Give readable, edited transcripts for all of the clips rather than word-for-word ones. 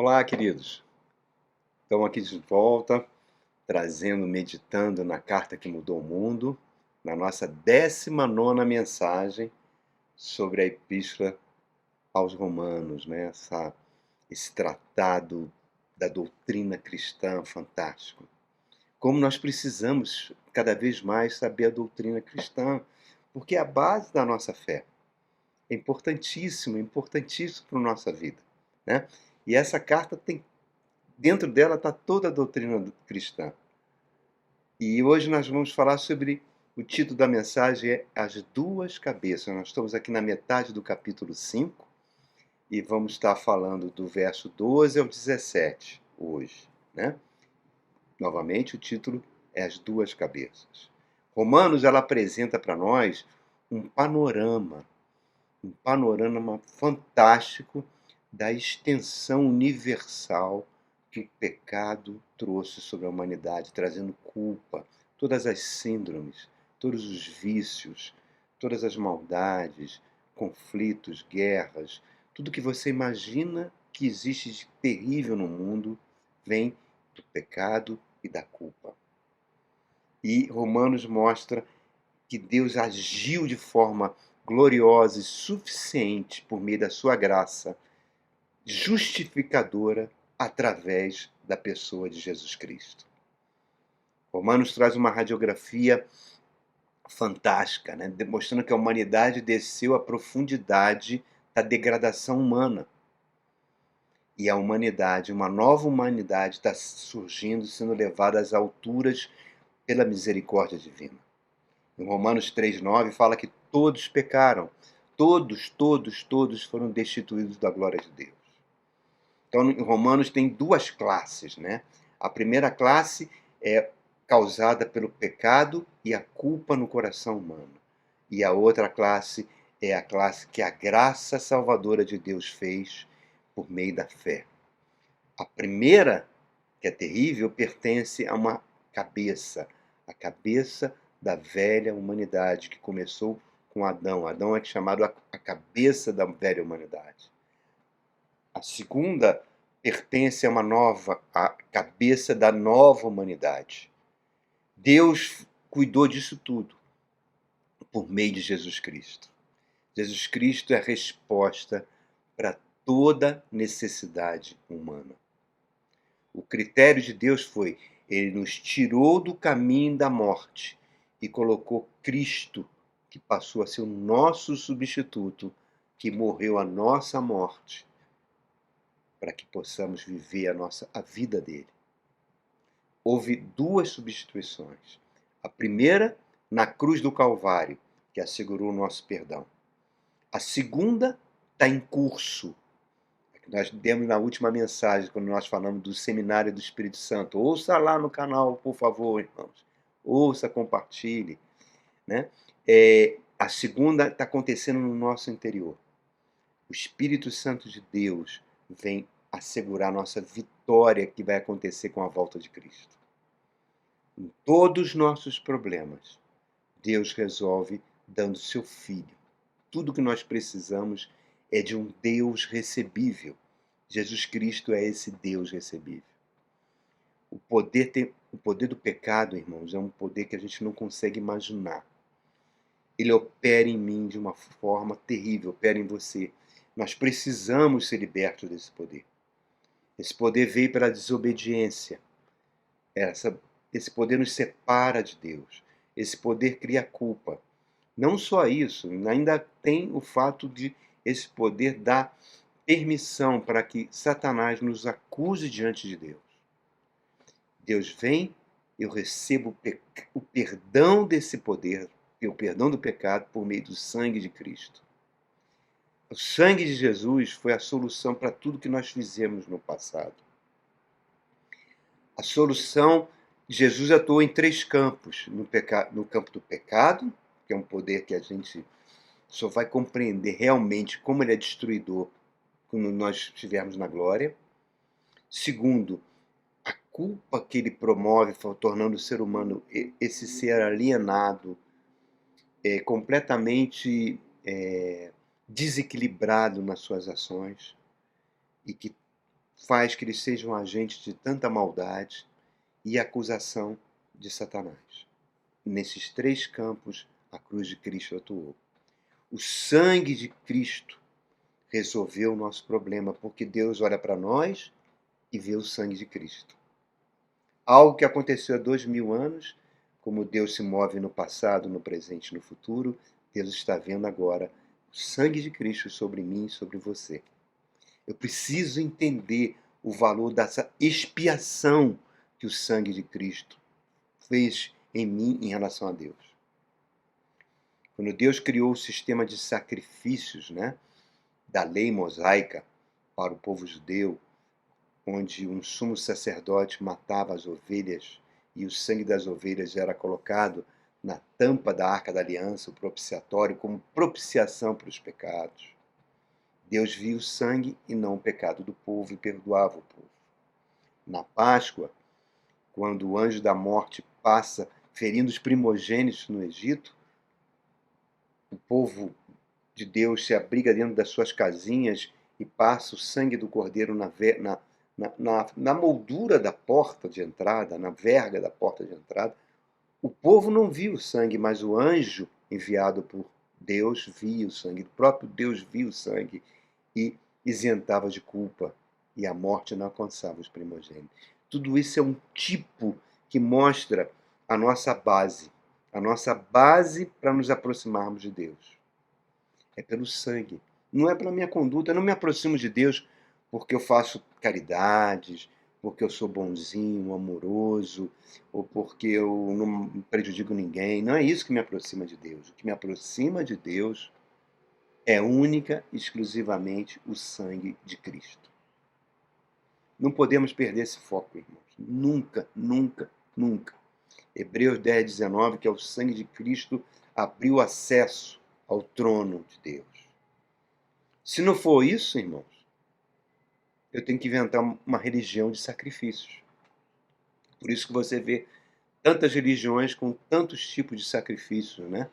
Olá, queridos. Estamos aqui de volta, meditando na carta que mudou o mundo, na nossa 19ª mensagem sobre a Epístola aos Romanos, né? Esse tratado da doutrina cristã fantástico. Como nós precisamos cada vez mais saber a doutrina cristã, porque é a base da nossa fé. É importantíssimo para a nossa vida, né? E essa carta tem dentro dela está toda a doutrina cristã. E hoje nós vamos falar sobre o título da mensagem é As Duas Cabeças. Nós estamos aqui na metade do capítulo 5 e vamos estar falando do verso 12 ao 17 hoje, né? Novamente, o título é As Duas Cabeças. Romanos, ela apresenta para nós um panorama fantástico da extensão universal que o pecado trouxe sobre a humanidade, trazendo culpa, todas as síndromes, todos os vícios, todas as maldades, conflitos, guerras, tudo que você imagina que existe de terrível no mundo vem do pecado e da culpa. E Romanos mostra que Deus agiu de forma gloriosa e suficiente por meio da sua graça justificadora através da pessoa de Jesus Cristo. Romanos traz uma radiografia fantástica, né? Demonstrando que a humanidade desceu à profundidade da degradação humana. E a humanidade, uma nova humanidade, está surgindo, sendo levada às alturas pela misericórdia divina. Em Romanos 3,9 fala que todos pecaram, todos foram destituídos da glória de Deus. Então, em Romanos tem duas classes, né? A primeira classe é causada pelo pecado e a culpa no coração humano. E a outra classe é a classe que a graça salvadora de Deus fez por meio da fé. A primeira, que é terrível, pertence a uma cabeça, a cabeça da velha humanidade, que começou com Adão. Adão é chamado a cabeça da velha humanidade. A segunda pertence a cabeça da nova humanidade. Deus cuidou disso tudo por meio de Jesus Cristo. Jesus Cristo é a resposta para toda necessidade humana. O critério de Deus foi: ele nos tirou do caminho da morte e colocou Cristo, que passou a ser o nosso substituto, que morreu a nossa morte, para que possamos viver a vida dele. Houve duas substituições. A primeira, na cruz do Calvário, que assegurou o nosso perdão. A segunda está em curso, que nós demos na última mensagem, quando nós falamos do Seminário do Espírito Santo. Ouça lá no canal, por favor, irmãos. Ouça, compartilhe, né? A segunda está acontecendo no nosso interior. O Espírito Santo de Deus vem assegurar a nossa vitória que vai acontecer com a volta de Cristo. Em todos os nossos problemas, Deus resolve dando seu Filho. Tudo que nós precisamos é de um Deus recebível. Jesus Cristo é esse Deus recebível. O poder do pecado, irmãos, é um poder que a gente não consegue imaginar. Ele opera em mim de uma forma terrível, opera em você. Nós precisamos ser libertos desse poder. Esse poder veio pela desobediência. Esse poder nos separa de Deus. Esse poder cria culpa. Não só isso, ainda tem o fato de esse poder dar permissão para que Satanás nos acuse diante de Deus. Deus vem, eu recebo o perdão desse poder, o perdão do pecado por meio do sangue de Cristo. O sangue de Jesus foi a solução para tudo que nós fizemos no passado. A solução, Jesus atuou em 3 campos. No campo do pecado, que é um poder que a gente só vai compreender realmente como ele é destruidor quando nós estivermos na glória. Segundo, a culpa que ele promove, tornando o ser humano esse ser alienado, completamente desequilibrado nas suas ações, e que faz que eles sejam agentes de tanta maldade e acusação de Satanás. Nesses três campos, a cruz de Cristo atuou. O sangue de Cristo resolveu o nosso problema, porque Deus olha para nós e vê o sangue de Cristo. Algo que aconteceu há 2000 anos, como Deus se move no passado, no presente e no futuro, Deus está vendo agora o sangue de Cristo sobre mim e sobre você. Eu preciso entender o valor dessa expiação que o sangue de Cristo fez em mim em relação a Deus. Quando Deus criou o sistema de sacrifícios, né, da lei mosaica para o povo judeu, onde um sumo sacerdote matava as ovelhas e o sangue das ovelhas era colocado na tampa da Arca da Aliança, o propiciatório, como propiciação para os pecados. Deus via o sangue e não o pecado do povo e perdoava o povo. Na Páscoa, quando o anjo da morte passa ferindo os primogênitos no Egito, o povo de Deus se abriga dentro das suas casinhas e passa o sangue do cordeiro na moldura da porta de entrada, na verga da porta de entrada. O povo não viu o sangue, mas o anjo enviado por Deus via o sangue. O próprio Deus via o sangue e isentava de culpa. E a morte não alcançava os primogênitos. Tudo isso é um tipo que mostra a nossa base para nos aproximarmos de Deus. É pelo sangue. Não é pela minha conduta. Eu não me aproximo de Deus porque eu faço caridades, porque eu sou bonzinho, amoroso, ou porque eu não prejudico ninguém. Não é isso que me aproxima de Deus. O que me aproxima de Deus é única e exclusivamente o sangue de Cristo. Não podemos perder esse foco, irmãos. Nunca, nunca, nunca. Hebreus 10, 19, que é o sangue de Cristo, abriu acesso ao trono de Deus. Se não for isso, irmãos, eu tenho que inventar uma religião de sacrifícios. Por isso que você vê tantas religiões com tantos tipos de sacrifícios, né?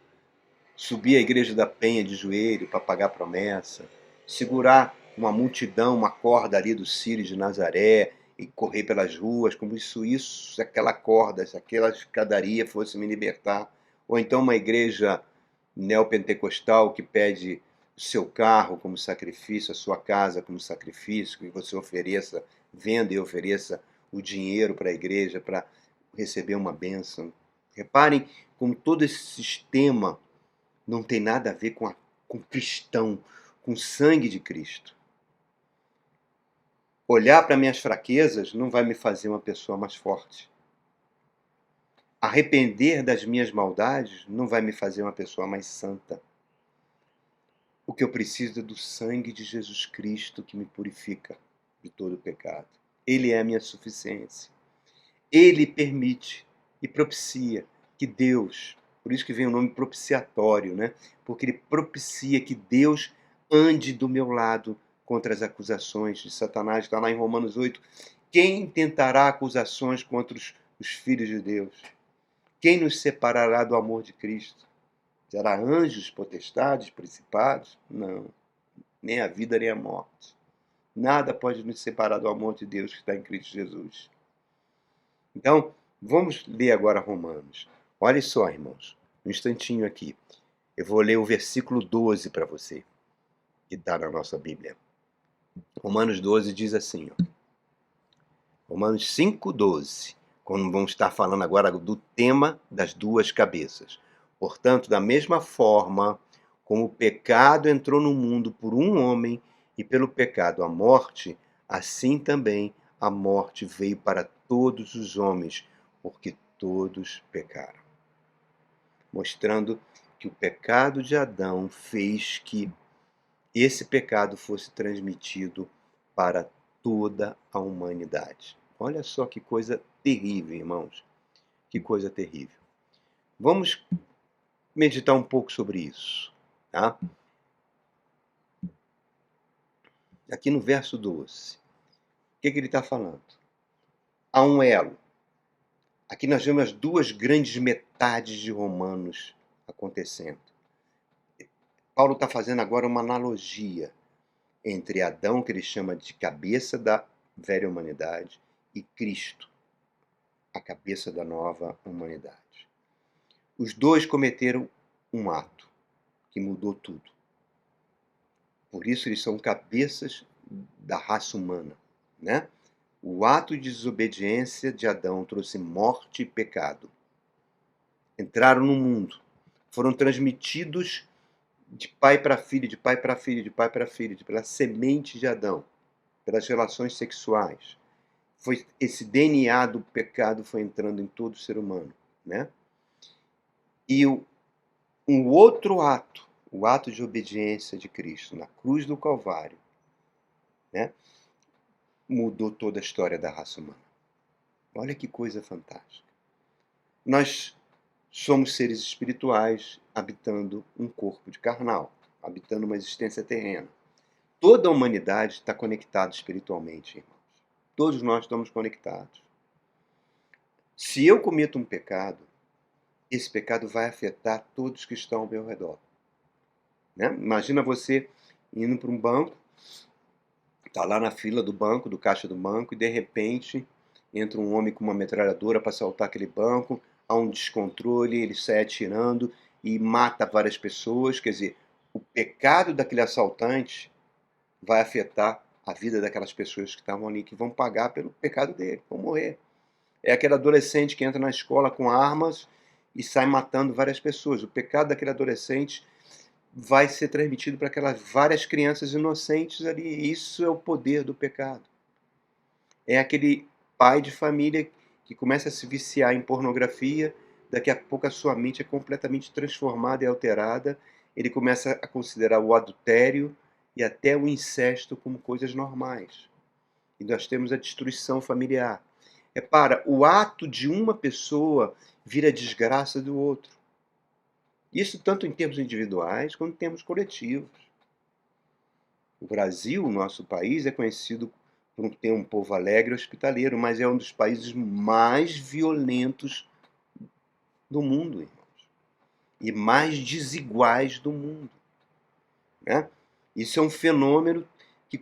Subir à igreja da Penha de joelho para pagar promessa, segurar uma multidão, uma corda ali do Círio de Nazaré e correr pelas ruas, como se aquela corda, se aquela escadaria fosse me libertar. Ou então uma igreja neopentecostal que pede o seu carro como sacrifício, a sua casa como sacrifício, que você ofereça, venda e ofereça o dinheiro para a igreja para receber uma bênção. Reparem como todo esse sistema não tem nada a ver com cristão, com o sangue de Cristo. Olhar para minhas fraquezas não vai me fazer uma pessoa mais forte. Arrepender das minhas maldades não vai me fazer uma pessoa mais santa. O que eu preciso é do sangue de Jesus Cristo que me purifica de todo pecado. Ele é a minha suficiência. Ele permite e propicia que Deus, por isso que vem o nome propiciatório, né? Porque ele propicia que Deus ande do meu lado contra as acusações de Satanás. Está lá em Romanos 8. Quem tentará acusações contra os filhos de Deus? Quem nos separará do amor de Cristo? Será anjos, potestades, principados? Não. Nem a vida, nem a morte. Nada pode nos separar do amor de Deus que está em Cristo Jesus. Então, vamos ler agora Romanos. Olha só, irmãos, um instantinho aqui. Eu vou ler o versículo 12 para você, que está na nossa Bíblia. Romanos 12 diz assim, ó. Romanos 5,12. Quando vamos estar falando agora do tema das duas cabeças. Portanto, da mesma forma como o pecado entrou no mundo por um homem e pelo pecado a morte, assim também a morte veio para todos os homens, porque todos pecaram. Mostrando que o pecado de Adão fez que esse pecado fosse transmitido para toda a humanidade. Olha só que coisa terrível, irmãos. Que coisa terrível. Vamos meditar um pouco sobre isso, tá? Aqui no verso 12. O que ele está falando? Há um elo. Aqui nós vemos as duas grandes metades de Romanos acontecendo. Paulo está fazendo agora uma analogia entre Adão, que ele chama de cabeça velha humanidade, e Cristo, a cabeça da nova humanidade. Os dois cometeram um ato que mudou tudo. Por isso eles são cabeças da raça humana, né? O ato de desobediência de Adão trouxe morte e pecado. Entraram no mundo, foram transmitidos de pai para filho, de pai para filho, de pai para filho, pela semente de Adão, pelas relações sexuais. Esse DNA do pecado foi entrando em todo ser humano, né? E um outro ato, o ato de obediência de Cristo na cruz do Calvário, né, mudou toda a história da raça humana. Olha que coisa fantástica. Nós somos seres espirituais habitando um corpo de carnal, habitando uma existência terrena. Toda a humanidade está conectada espiritualmente, irmãos. Todos nós estamos conectados. Se eu cometo um pecado, esse pecado vai afetar todos que estão ao meu redor. Né? Imagina você indo para um banco, está lá na fila do banco, do caixa do banco, e de repente entra um homem com uma metralhadora para assaltar aquele banco, há um descontrole, ele sai atirando e mata várias pessoas. Quer dizer, o pecado daquele assaltante vai afetar a vida daquelas pessoas que estavam ali, que vão pagar pelo pecado dele, vão morrer. É aquele adolescente que entra na escola com armas e sai matando várias pessoas. O pecado daquele adolescente vai ser transmitido para aquelas várias crianças inocentes ali. Isso é o poder do pecado. É aquele pai de família que começa a se viciar em pornografia, daqui a pouco a sua mente é completamente transformada e alterada, ele começa a considerar o adultério e até o incesto como coisas normais. E nós temos a destruição familiar. Repara, o ato de uma pessoa vira desgraça do outro. Isso tanto em termos individuais quanto em termos coletivos. O Brasil, o nosso país, é conhecido por ter um povo alegre e hospitaleiro, mas é um dos países mais violentos do mundo, irmãos, e mais desiguais do mundo, né? Isso é um fenômeno que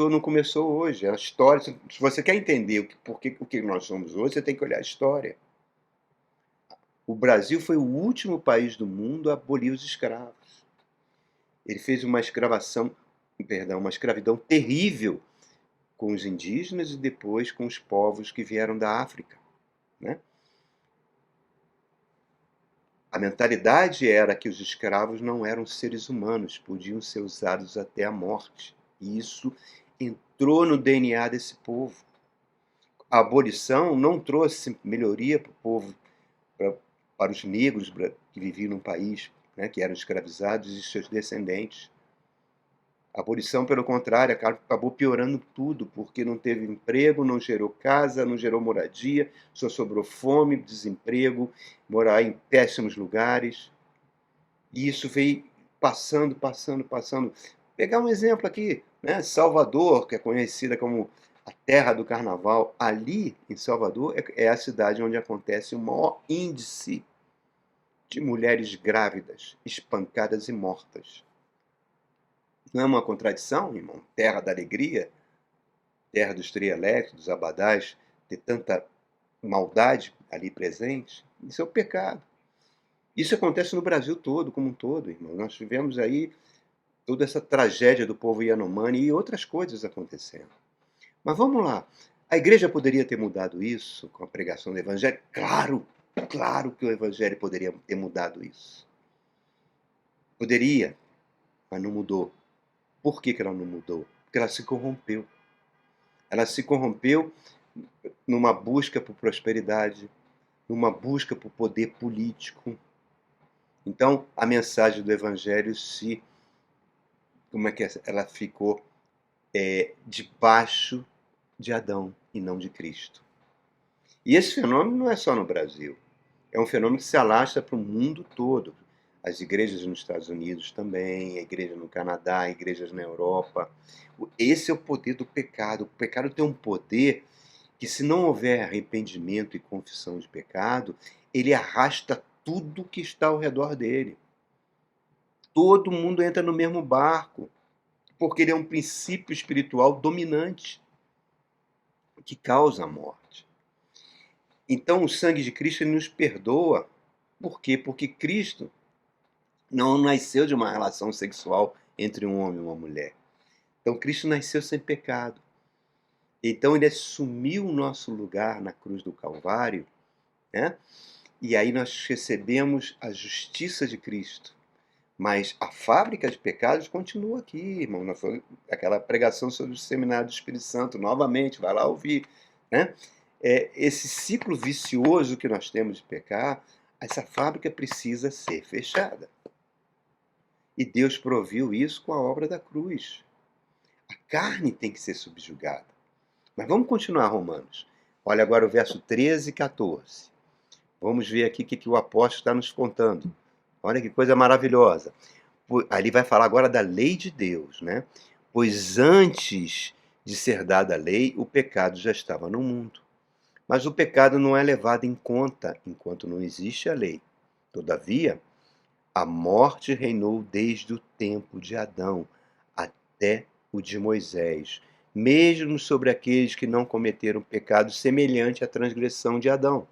não começou hoje. A história, se você quer entender o que nós somos hoje, você tem que olhar a história. O Brasil foi o último país do mundo a abolir os escravos. Ele fez uma escravidão terrível com os indígenas e depois com os povos que vieram da África, né? A mentalidade era que os escravos não eram seres humanos, podiam ser usados até a morte. E isso entrou no DNA desse povo. A abolição não trouxe melhoria para o povo, para os negros que viviam no país, né, que eram escravizados e seus descendentes. A abolição, pelo contrário, acabou piorando tudo, porque não teve emprego, não gerou casa, não gerou moradia, só sobrou fome, desemprego, morar em péssimos lugares. E isso veio passando. Pegar um exemplo aqui, né? Salvador, que é conhecida como a terra do carnaval, ali em Salvador é a cidade onde acontece o maior índice de mulheres grávidas, espancadas e mortas. Não é uma contradição, irmão? Terra da alegria, terra dos trielectos, dos abadás, ter tanta maldade ali presente? Isso é o pecado. Isso acontece no Brasil todo, como um todo, irmão. Nós tivemos aí toda essa tragédia do povo Yanomami e outras coisas acontecendo. Mas vamos lá. A igreja poderia ter mudado isso com a pregação do evangelho? Claro, claro que o evangelho poderia ter mudado isso. Poderia, mas não mudou. Por que ela não mudou? Porque ela se corrompeu. Ela se corrompeu numa busca por prosperidade, numa busca por poder político. Então, a mensagem do evangelho ela ficou debaixo de Adão e não de Cristo. E esse fenômeno não é só no Brasil. É um fenômeno que se alastra para o mundo todo. As igrejas nos Estados Unidos também, a igreja no Canadá, igrejas na Europa. Esse é o poder do pecado. O pecado tem um poder que, se não houver arrependimento e confissão de pecado, ele arrasta tudo que está ao redor dele. Todo mundo entra no mesmo barco, porque ele é um princípio espiritual dominante. que causa a morte. Então o sangue de Cristo ele nos perdoa. Por quê? Porque Cristo não nasceu de uma relação sexual entre um homem e uma mulher. Então Cristo nasceu sem pecado. Então ele assumiu o nosso lugar na cruz do Calvário, né? E aí nós recebemos a justiça de Cristo. Mas a fábrica de pecados continua aqui, irmão. Aquela pregação sobre o seminário do Espírito Santo, novamente, vai lá ouvir, né? Esse ciclo vicioso que nós temos de pecar, essa fábrica precisa ser fechada. E Deus proviu isso com a obra da cruz. A carne tem que ser subjugada. Mas vamos continuar, Romanos. Olha agora o verso 13 e 14. Vamos ver aqui o que o apóstolo está nos contando. Olha que coisa maravilhosa. Ali vai falar agora da lei de Deus, né? Pois antes de ser dada a lei, o pecado já estava no mundo. Mas o pecado não é levado em conta enquanto não existe a lei. Todavia, a morte reinou desde o tempo de Adão até o de Moisés, mesmo sobre aqueles que não cometeram pecado semelhante à transgressão de Adão,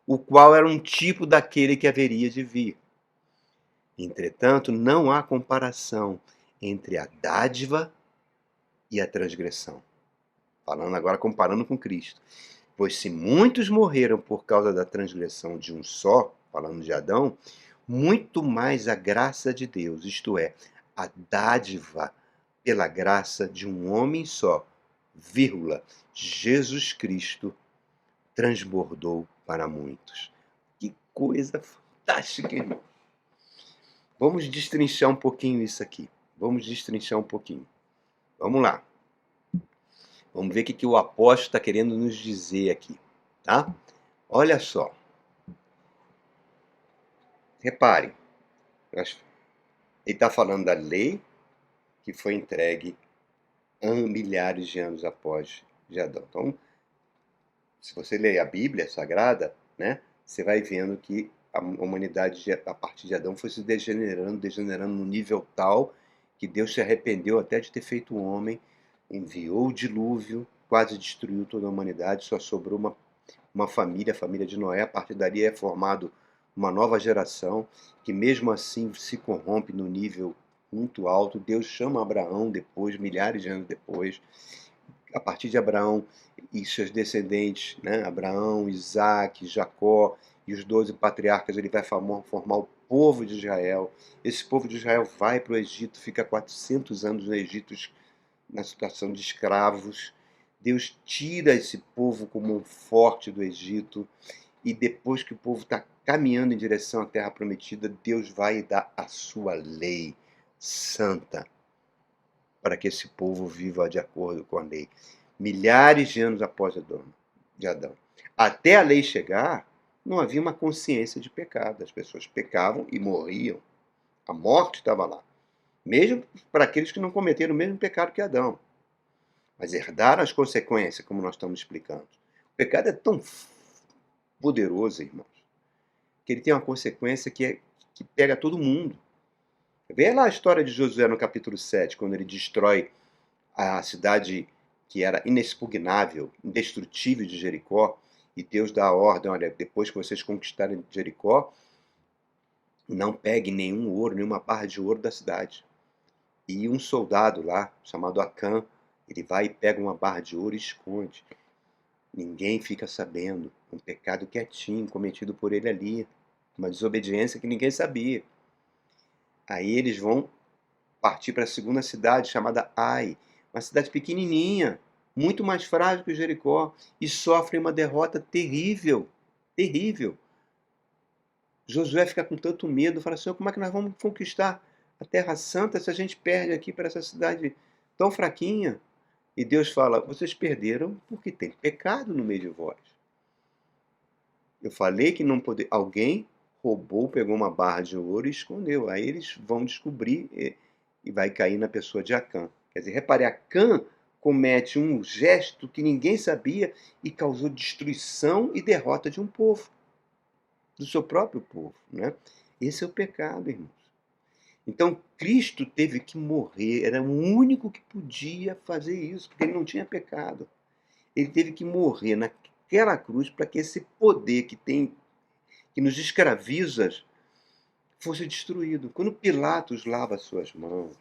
o qual era um tipo daquele que haveria de vir. Entretanto, não há comparação entre a dádiva e a transgressão. Falando agora, comparando com Cristo. Pois se muitos morreram por causa da transgressão de um só, falando de Adão, muito mais a graça de Deus, isto é, a dádiva pela graça de um homem só, vírgula, Jesus Cristo, transbordou para muitos. Que coisa fantástica, irmão. Vamos destrinchar um pouquinho isso aqui. Vamos destrinchar um pouquinho. Vamos lá. Vamos ver o que o apóstolo está querendo nos dizer aqui, tá? Olha só. Repare. Ele está falando da lei que foi entregue milhares de anos após de Adão. Então, se você ler a Bíblia Sagrada, né, você vai vendo que a humanidade, a partir de Adão, foi se degenerando num nível tal que Deus se arrependeu até de ter feito o homem, enviou o dilúvio, quase destruiu toda a humanidade, só sobrou uma família, a família de Noé. A partir dali é formado uma nova geração que mesmo assim se corrompe no nível muito alto. Deus chama Abraão depois, milhares de anos depois. A partir de Abraão e seus descendentes, né? Abraão, Isaac, Jacó e os 12 patriarcas, ele vai formar o povo de Israel. Esse povo de Israel vai para o Egito, fica 400 anos no Egito, na situação de escravos. Deus tira esse povo como um forte do Egito, e depois que o povo está caminhando em direção à Terra Prometida, Deus vai dar a sua lei santa para que esse povo viva de acordo com a lei. Milhares de anos após de Adão. Até a lei chegar, não havia uma consciência de pecado. As pessoas pecavam e morriam. A morte estava lá. Mesmo para aqueles que não cometeram o mesmo pecado que Adão. Mas herdaram as consequências, como nós estamos explicando. O pecado é tão poderoso, irmãos, que ele tem uma consequência que pega todo mundo. Vê lá a história de Josué no capítulo 7, quando ele destrói a cidade que era inexpugnável, indestrutível de Jericó, e Deus dá a ordem: olha, depois que vocês conquistarem Jericó, não pegue nenhum ouro, nenhuma barra de ouro da cidade. E um soldado lá, chamado Acã, ele vai e pega uma barra de ouro e esconde. Ninguém fica sabendo. Um pecado quietinho, cometido por ele ali. Uma desobediência que ninguém sabia. Aí eles vão partir para a segunda cidade, chamada Ai. Uma cidade pequenininha, muito mais frágil que Jericó. E sofrem uma derrota terrível. Terrível. Josué fica com tanto medo, fala: Senhor, como é que nós vamos conquistar a Terra Santa se a gente perde aqui para essa cidade tão fraquinha? E Deus fala: vocês perderam porque tem pecado no meio de vós. Eu falei que não poder. Alguém roubou, pegou uma barra de ouro e escondeu. Aí eles vão descobrir e vai cair na pessoa de Acã. Quer dizer, repare, Acã comete um gesto que ninguém sabia e causou destruição e derrota de um povo, do seu próprio povo, né? Esse é o pecado, irmãos. Então Cristo teve que morrer, era o único que podia fazer isso, porque ele não tinha pecado. Ele teve que morrer naquela cruz para que esse poder que nos escraviza, fosse destruído. Quando Pilatos lava as suas mãos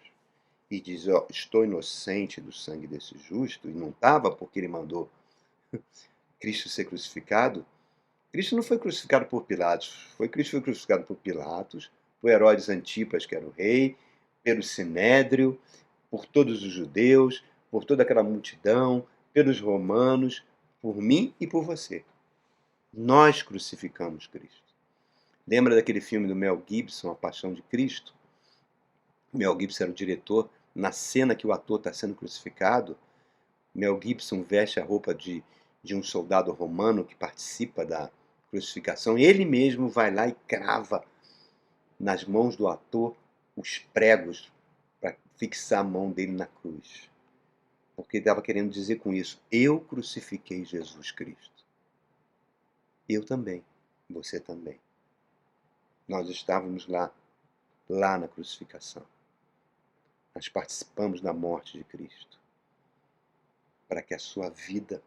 e diz: "Ó, estou inocente do sangue desse justo", e não estava, porque ele mandou Cristo ser crucificado. Cristo não foi crucificado por Pilatos, Cristo foi crucificado por Pilatos, por Herodes Antipas, que era o rei, pelo Sinédrio, por todos os judeus, por toda aquela multidão, pelos romanos, por mim e por você. Nós crucificamos Cristo. Lembra daquele filme do Mel Gibson, A Paixão de Cristo? Mel Gibson era o diretor. Na cena que o ator está sendo crucificado, Mel Gibson veste a roupa de um soldado romano que participa da crucificação. Ele mesmo vai lá e crava nas mãos do ator os pregos para fixar a mão dele na cruz. Porque ele estava querendo dizer com isso: eu crucifiquei Jesus Cristo. Eu também. Você também. Nós estávamos lá na crucificação. Nós participamos da morte de Cristo, para que a sua vida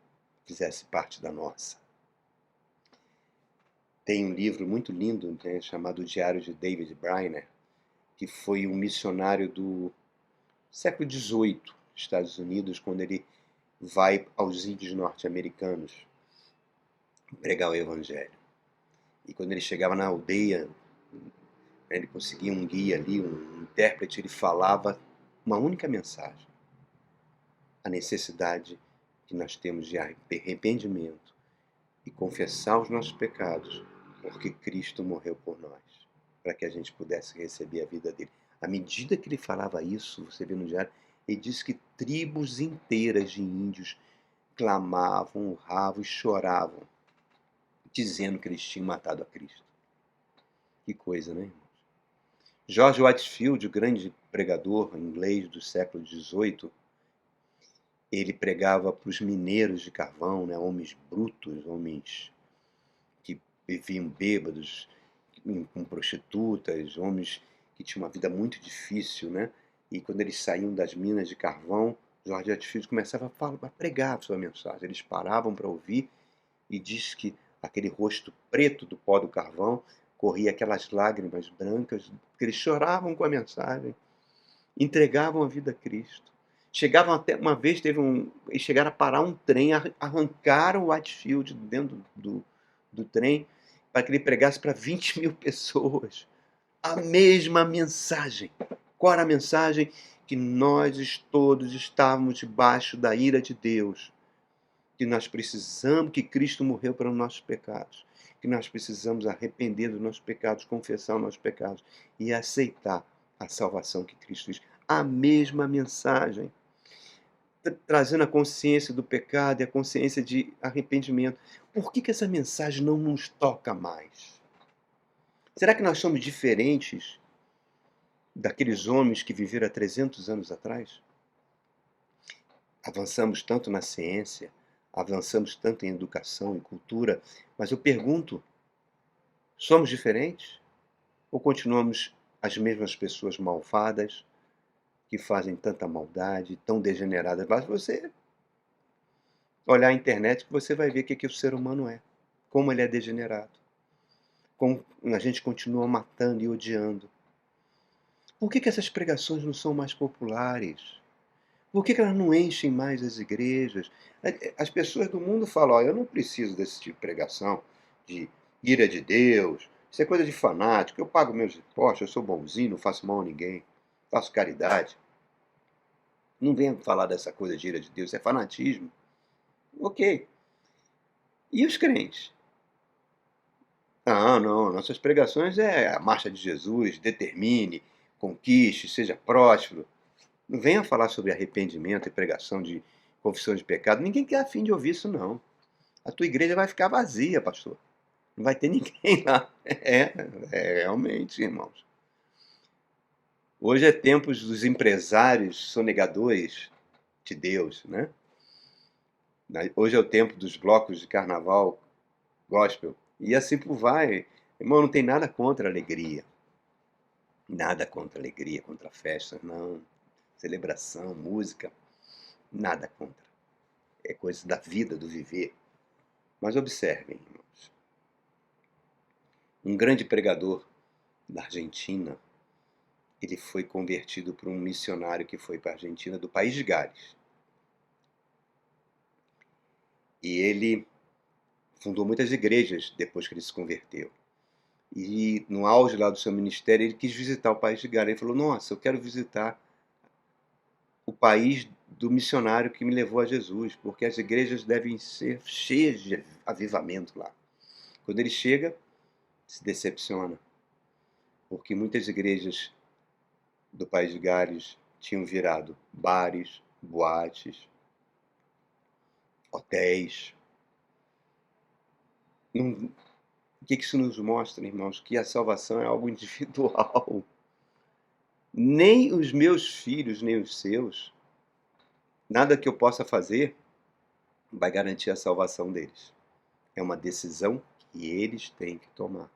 fizesse parte da nossa. Tem um livro muito lindo, né, chamado Diário de David Brainerd, que foi um missionário do século XVIII, Estados Unidos, quando ele vai aos índios norte-americanos pregar o evangelho. E quando ele chegava na aldeia, ele conseguia um guia ali, um intérprete, ele falava uma única mensagem: a necessidade que nós temos de arrependimento e confessar os nossos pecados, porque Cristo morreu por nós, para que a gente pudesse receber a vida dele. À medida que ele falava isso, você vê no diário, ele diz que tribos inteiras de índios clamavam, urravam e choravam, dizendo que eles tinham matado a Cristo. Que coisa, né, irmãos? George Whitefield, o grande pregador inglês do século XVIII, ele pregava para os mineiros de carvão, né, homens brutos, homens que viviam bêbados, com prostitutas, homens que tinham uma vida muito difícil, né? E quando eles saíam das minas de carvão, George Whitefield começava a pregar a sua mensagem. Eles paravam para ouvir e diz que aquele rosto preto do pó do carvão corria aquelas lágrimas brancas, porque eles choravam com a mensagem, entregavam a vida a Cristo. Chegavam até, uma vez eles chegaram a parar um trem, arrancaram o Whitefield dentro do trem para que ele pregasse para 20 mil pessoas a mesma mensagem. Qual era a mensagem? Que nós todos estávamos debaixo da ira de Deus, que nós precisamos, que Cristo morreu pelos nossos pecados, que nós precisamos arrepender dos nossos pecados, confessar os nossos pecados e aceitar a salvação que Cristo fez. A mesma mensagem, trazendo a consciência do pecado e a consciência de arrependimento. Por que essa mensagem não nos toca mais? Será que nós somos diferentes daqueles homens que viveram há 300 anos atrás? Avançamos tanto na ciência, avançamos tanto em educação e cultura, mas eu pergunto, somos diferentes? Ou continuamos as mesmas pessoas malvadas, que fazem tanta maldade, tão degeneradas? Basta você olhar a internet que você vai ver o que o ser humano é, como ele é degenerado, como a gente continua matando e odiando. Por que essas pregações não são mais populares? Por que elas não enchem mais as igrejas? As pessoas do mundo falam: eu não preciso desse tipo de pregação, de ira de Deus, isso é coisa de fanático, eu pago meus impostos, eu sou bonzinho, não faço mal a ninguém, faço caridade. Não venha falar dessa coisa de ira de Deus, é fanatismo. Ok. E os crentes? Ah, não, nossas pregações é a marcha de Jesus, determine, conquiste, seja próspero. Não venha falar sobre arrependimento e pregação de confissão de pecado. Ninguém quer a fim de ouvir isso, não. A tua igreja vai ficar vazia, pastor. Não vai ter ninguém lá. É realmente, irmãos. Hoje é tempos dos empresários sonegadores de Deus, né? Hoje é o tempo dos blocos de carnaval gospel. E assim por vai. Irmão, não tem nada contra a alegria. Nada contra a alegria, contra a festa, não. Celebração, música, nada contra. é coisa da vida, do viver. Mas observem, irmãos, um grande pregador da Argentina, ele foi convertido por um missionário que foi para a Argentina, do país de Gales. E ele fundou muitas igrejas depois que ele se converteu. E no auge lá do seu ministério, ele quis visitar o país de Gales. Ele falou, nossa, eu quero visitar o país do missionário que me levou a Jesus, porque as igrejas devem ser cheias de avivamento lá. Quando ele chega, se decepciona, porque muitas igrejas do país de Gales tinham virado bares, boates, hotéis. O que isso nos mostra, irmãos? Que a salvação é algo individual. Nem os meus filhos, nem os seus, nada que eu possa fazer vai garantir a salvação deles. É uma decisão que eles têm que tomar.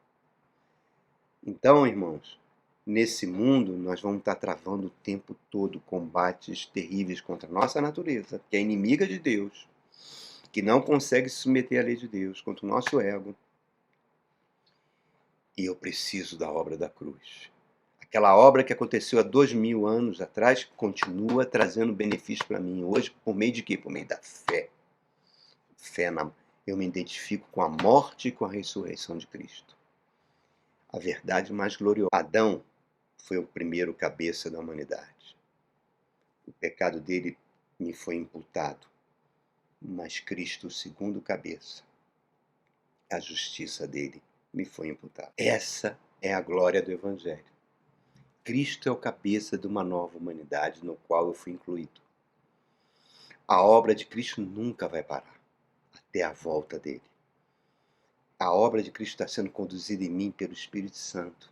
Então, irmãos, nesse mundo nós vamos estar travando o tempo todo combates terríveis contra a nossa natureza, que é inimiga de Deus, que não consegue se submeter à lei de Deus, contra o nosso ego. E eu preciso da obra da cruz. Aquela obra que aconteceu há 2000 anos atrás continua trazendo benefício para mim hoje, por meio de quê? Por meio da fé. Eu me identifico com a morte e com a ressurreição de Cristo. A verdade mais gloriosa. Adão foi o primeiro cabeça da humanidade. O pecado dele me foi imputado, mas Cristo, o segundo cabeça, a justiça dele me foi imputada. Essa é a glória do Evangelho. Cristo é o cabeça de uma nova humanidade no qual eu fui incluído. A obra de Cristo nunca vai parar, até a volta dele. A obra de Cristo está sendo conduzida em mim pelo Espírito Santo.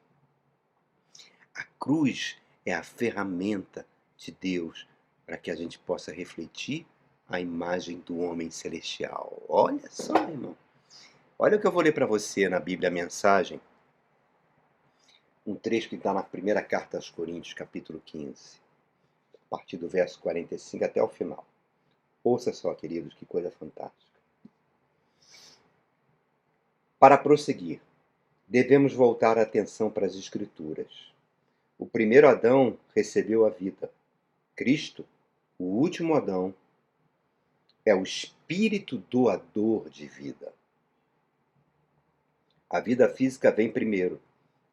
A cruz é a ferramenta de Deus para que a gente possa refletir a imagem do homem celestial. Olha só, irmão. Olha o que eu vou ler para você na Bíblia, a mensagem. Um trecho que está na primeira carta aos Coríntios, capítulo 15, a partir do verso 45 até o final. Ouça só, queridos, que coisa fantástica. Para prosseguir, devemos voltar a atenção para as Escrituras. O primeiro Adão recebeu a vida. Cristo, o último Adão, é o espírito doador de vida. A vida física vem primeiro,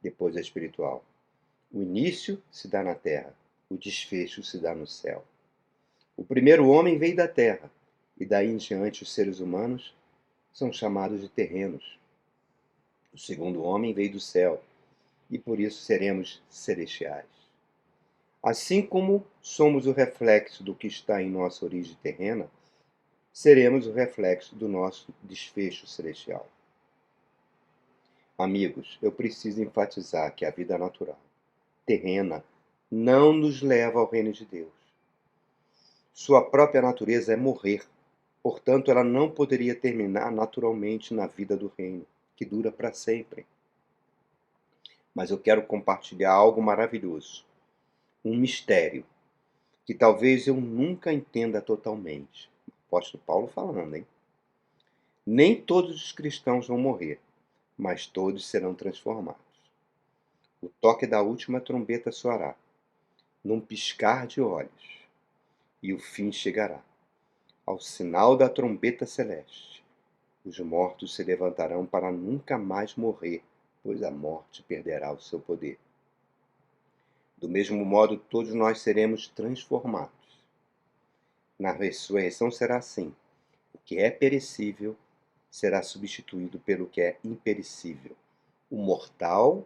depois a espiritual. O início se dá na terra, o desfecho se dá no céu. O primeiro homem veio da terra, e daí em diante os seres humanos são chamados de terrenos. O segundo homem veio do céu, e por isso seremos celestiais. Assim como somos o reflexo do que está em nossa origem terrena, seremos o reflexo do nosso desfecho celestial. Amigos, eu preciso enfatizar que a vida natural, terrena, não nos leva ao reino de Deus. Sua própria natureza é morrer, portanto, ela não poderia terminar naturalmente na vida do reino, que dura para sempre. Mas eu quero compartilhar algo maravilhoso, um mistério, que talvez eu nunca entenda totalmente. O apóstolo Paulo falando, hein? Nem todos os cristãos vão morrer, mas todos serão transformados. O toque da última trombeta soará, num piscar de olhos, e o fim chegará. Ao sinal da trombeta celeste, os mortos se levantarão para nunca mais morrer, pois a morte perderá o seu poder. Do mesmo modo, todos nós seremos transformados. Na ressurreição será assim: o que é perecível será substituído pelo que é imperecível. O mortal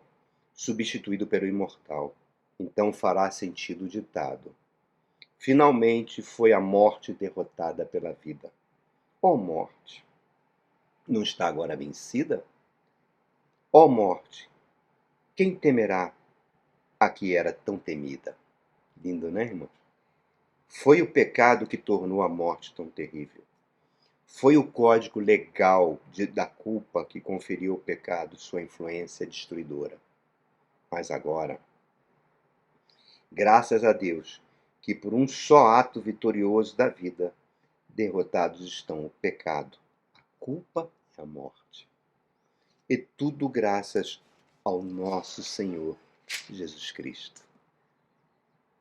substituído pelo imortal. Então fará sentido o ditado: finalmente foi a morte derrotada pela vida. Ó morte, não está agora vencida? Ó morte, quem temerá a que era tão temida? Lindo, né, irmão? Foi o pecado que tornou a morte tão terrível. Foi o código legal da culpa que conferiu ao pecado sua influência destruidora. Mas agora, graças a Deus, que por um só ato vitorioso da vida, Derrotados estão o pecado, a culpa e a morte. E tudo graças ao nosso Senhor Jesus Cristo.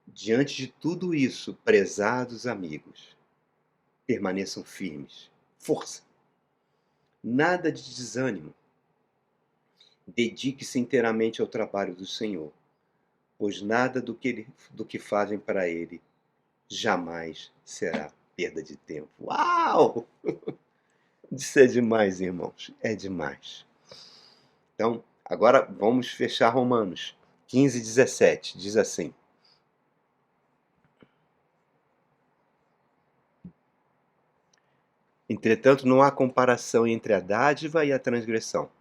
Diante de tudo isso, prezados amigos, permaneçam firmes. Força! Nada de desânimo. Dedique-se inteiramente ao trabalho do Senhor, pois nada do que fazem para Ele jamais será perda de tempo. Uau! Isso é demais, irmãos. É demais. Então, agora vamos fechar Romanos 15:17. Diz assim: Entretanto, não há comparação entre a dádiva e a transgressão.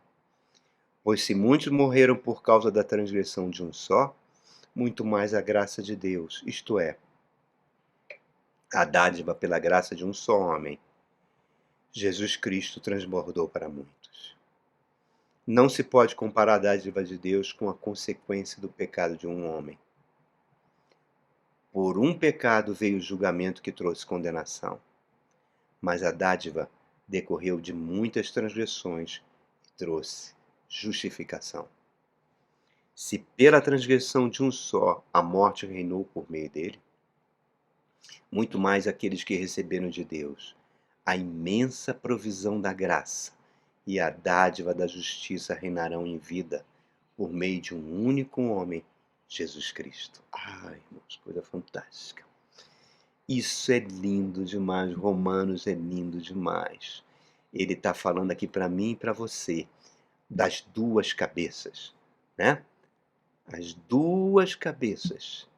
Pois se muitos morreram por causa da transgressão de um só, muito mais a graça de Deus, isto é, a dádiva pela graça de um só homem, Jesus Cristo, transbordou para muitos. Não se pode comparar a dádiva de Deus com a consequência do pecado de um homem. Por um pecado veio o julgamento que trouxe condenação, mas a dádiva decorreu de muitas transgressões e trouxe justificação. Se pela transgressão de um só a morte reinou por meio dele, muito mais aqueles que receberam de Deus a imensa provisão da graça e a dádiva da justiça reinarão em vida por meio de um único homem, Jesus Cristo. Ai, irmãos, coisa fantástica. Isso é lindo demais, Romanos é lindo demais. Ele está falando aqui para mim e para você das duas cabeças, né? As duas cabeças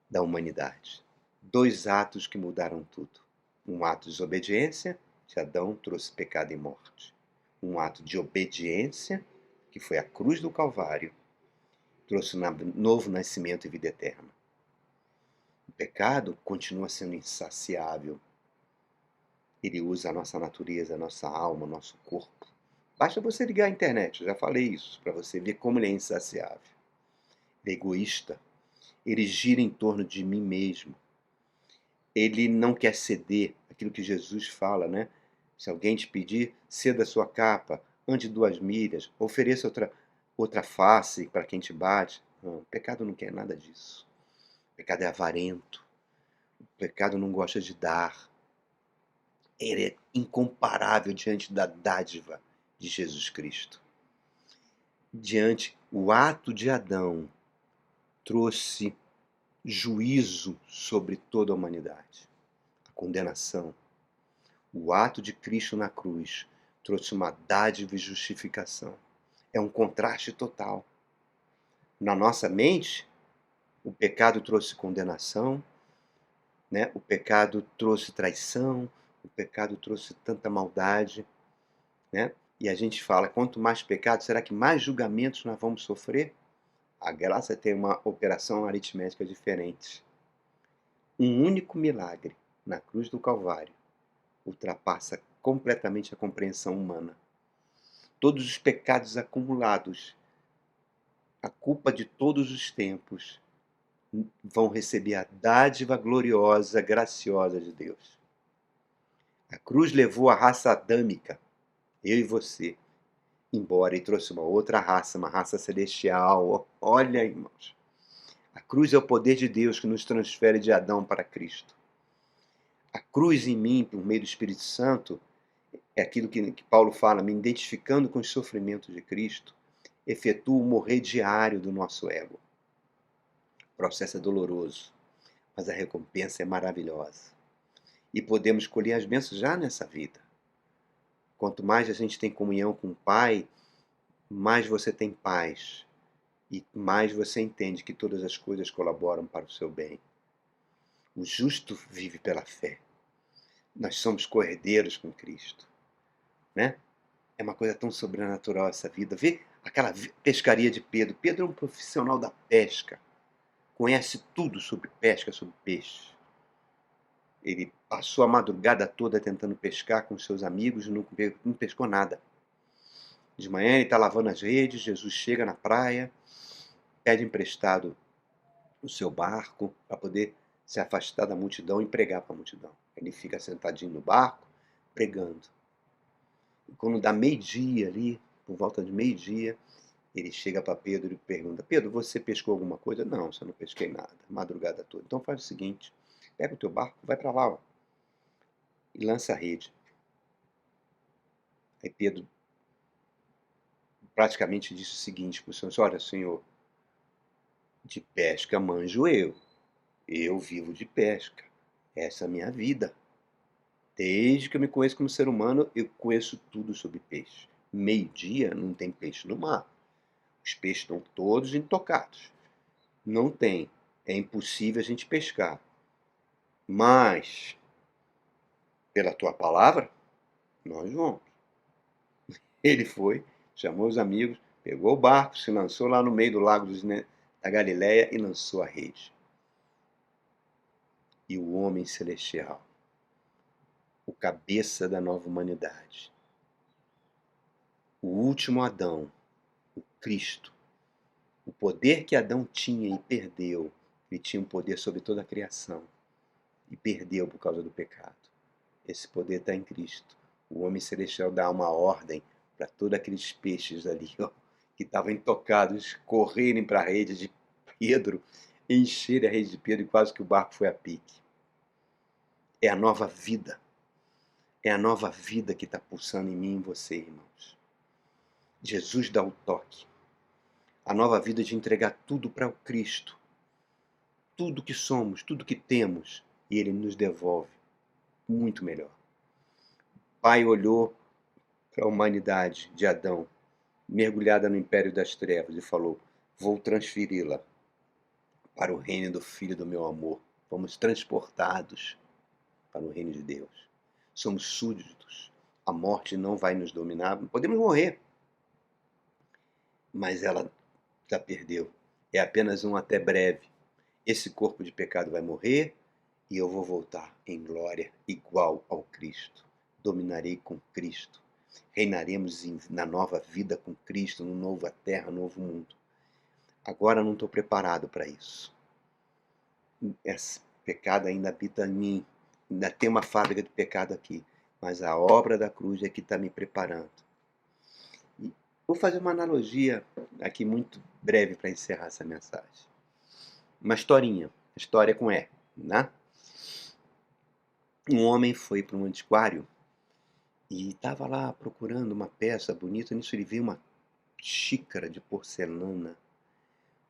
da humanidade. Dois atos que mudaram tudo. Um ato de desobediência, de Adão, trouxe pecado e morte. Um ato de obediência, que foi a cruz do Calvário, trouxe um novo nascimento e vida eterna. O pecado continua sendo insaciável. Ele usa a nossa natureza, a nossa alma, o nosso corpo. Basta você ligar a internet, eu já falei isso, para você ver como ele é insaciável. Ele é egoísta. Ele gira em torno de mim mesmo. Ele não quer ceder aquilo que Jesus fala, né? Se alguém te pedir, ceda a sua capa, ande 2 milhas, ofereça outra face para quem te bate. Não, o pecado não quer nada disso. O pecado é avarento. O pecado não gosta de dar. Ele é incomparável diante da dádiva de Jesus Cristo. O ato de Adão trouxe juízo sobre toda a humanidade. A condenação. O ato de Cristo na cruz trouxe uma dádiva e justificação. É um contraste total. Na nossa mente, o pecado trouxe condenação, né? O pecado trouxe traição, o pecado trouxe tanta maldade, né? E a gente fala, quanto mais pecado, será que mais julgamentos nós vamos sofrer? A graça tem uma operação aritmética diferente. Um único milagre na cruz do Calvário ultrapassa completamente a compreensão humana. Todos os pecados acumulados, a culpa de todos os tempos, vão receber a dádiva gloriosa, graciosa de Deus. A cruz levou a raça adâmica, eu e você, embora e trouxe uma outra raça, uma raça celestial. Olha, irmãos. A cruz é o poder de Deus que nos transfere de Adão para Cristo. A cruz em mim, por meio do Espírito Santo, é aquilo que Paulo fala, me identificando com os sofrimentos de Cristo, efetua o morrer diário do nosso ego. O processo é doloroso, mas a recompensa é maravilhosa. E podemos colher as bênçãos já nessa vida. Quanto mais a gente tem comunhão com o Pai, mais você tem paz. E mais você entende que todas as coisas colaboram para o seu bem. O justo vive pela fé. Nós somos co-herdeiros com Cristo, né? É uma coisa tão sobrenatural essa vida. Vê aquela pescaria de Pedro. Pedro é um profissional da pesca. Conhece tudo sobre pesca, sobre peixe. Ele passou a madrugada toda tentando pescar com seus amigos e não pescou nada. De manhã ele está lavando as redes, Jesus chega na praia, pede emprestado o seu barco para poder se afastar da multidão e pregar para a multidão. Ele fica sentadinho no barco, pregando. E quando dá meio-dia ali, por volta de meio-dia, ele chega para Pedro e pergunta: Pedro, você pescou alguma coisa? Não, eu não pesquei nada, madrugada toda. Então faz o seguinte: pega o teu barco, vai para lá, ó, e lança a rede. Aí Pedro praticamente disse o seguinte para o Senhor: olha, Senhor, de pesca manjo eu vivo de pesca, essa é a minha vida. Desde que eu me conheço como ser humano, eu conheço tudo sobre peixe. Meio-dia não tem peixe no mar. Os peixes estão todos intocados. Não tem. É impossível a gente pescar. Mas, pela tua palavra, nós vamos. Ele foi, chamou os amigos, pegou o barco, se lançou lá no meio do lago da Galileia e lançou a rede. E o homem celestial, o cabeça da nova humanidade, o último Adão, o Cristo, o poder que Adão tinha e perdeu, ele tinha um poder sobre toda a criação e perdeu por causa do pecado. Esse poder está em Cristo. O homem celestial dá uma ordem para todos aqueles peixes ali, ó, que estavam intocados, correrem para a rede de Pedro, encherem a rede de Pedro e quase que o barco foi a pique. É a nova vida. É a nova vida que está pulsando em mim e em você, irmãos. Jesus dá o toque. A nova vida de entregar tudo para o Cristo. Tudo que somos, tudo que temos, e Ele nos devolve muito melhor. O Pai olhou para a humanidade de Adão, mergulhada no império das trevas, e falou: vou transferi-la para o reino do Filho do meu amor. Fomos transportados para o reino de Deus. Somos súditos. A morte não vai nos dominar. Podemos morrer, mas ela já perdeu. É apenas um até breve. Esse corpo de pecado vai morrer e eu vou voltar em glória igual ao Cristo. Dominarei com Cristo. Reinaremos na nova vida com Cristo, no nova terra, no novo mundo. Agora não estou preparado para isso. Esse pecado ainda habita em mim. Ainda tem uma fábrica de pecado aqui. Mas a obra da cruz é que está me preparando. E vou fazer uma analogia aqui muito breve para encerrar essa mensagem. Uma historinha. História com E, né? Um homem foi para um antiquário e estava lá procurando uma peça bonita. Nisso ele viu uma xícara de porcelana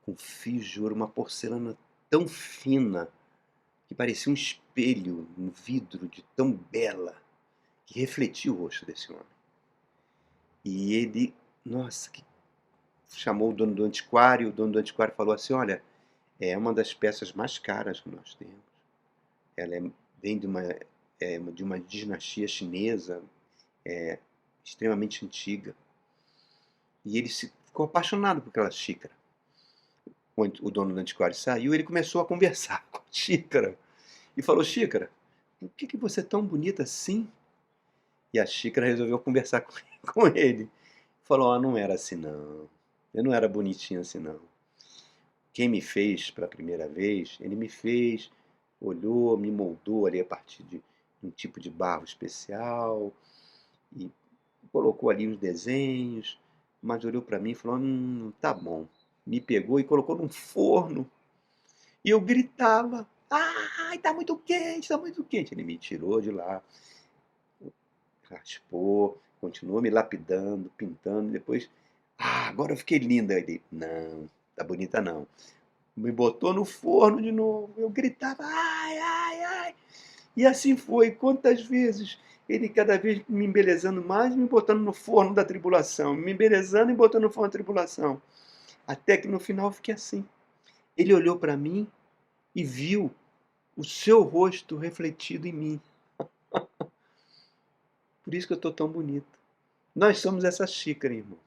com fios de ouro, uma porcelana tão fina que parecia um espelho, um vidro de tão bela, que refletia o rosto desse homem. E ele, nossa, que chamou o dono do antiquário falou assim: olha, é uma das peças mais caras que nós temos. Ela vem de uma dinastia chinesa, extremamente antiga. E ele ficou apaixonado por aquela xícara. O dono do antiquário saiu e ele começou a conversar com a xícara. E falou: xícara, por que você é tão bonita assim? E a xícara resolveu conversar com ele. Falou: não era assim não. Eu não era bonitinho assim não. Quem me fez pela primeira vez, ele me fez, olhou, me moldou ali a partir de um tipo de barro especial e colocou ali uns desenhos, mas olhou para mim e falou: tá bom. Me pegou e colocou num forno. E eu gritava: ai, tá muito quente, tá muito quente. Ele me tirou de lá, raspou, continuou me lapidando, pintando. Depois, agora eu fiquei linda. Ele: não, tá bonita não. Me botou no forno de novo. Eu gritava: ai, ai, ai. E assim foi. Quantas vezes ele cada vez me embelezando mais, me botando no forno da tribulação, me embelezando e botando no forno da tribulação. Até que no final eu fiquei assim. Ele olhou para mim e viu o seu rosto refletido em mim. Por isso que eu estou tão bonito. Nós somos essa xícara, irmãos.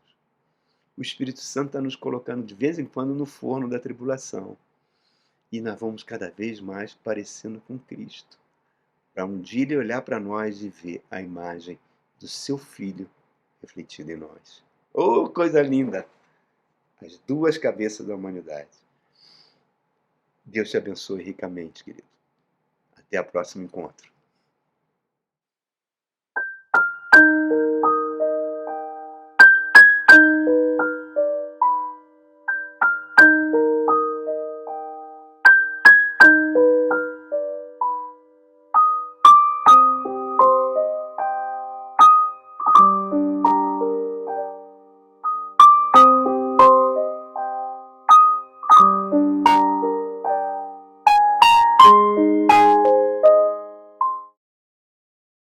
O Espírito Santo está nos colocando de vez em quando no forno da tribulação. E nós vamos cada vez mais parecendo com Cristo. Para um dia ele olhar para nós e ver a imagem do seu Filho refletida em nós. Oh, coisa linda! As duas cabeças da humanidade. Deus te abençoe ricamente, querido. Até o próximo encontro.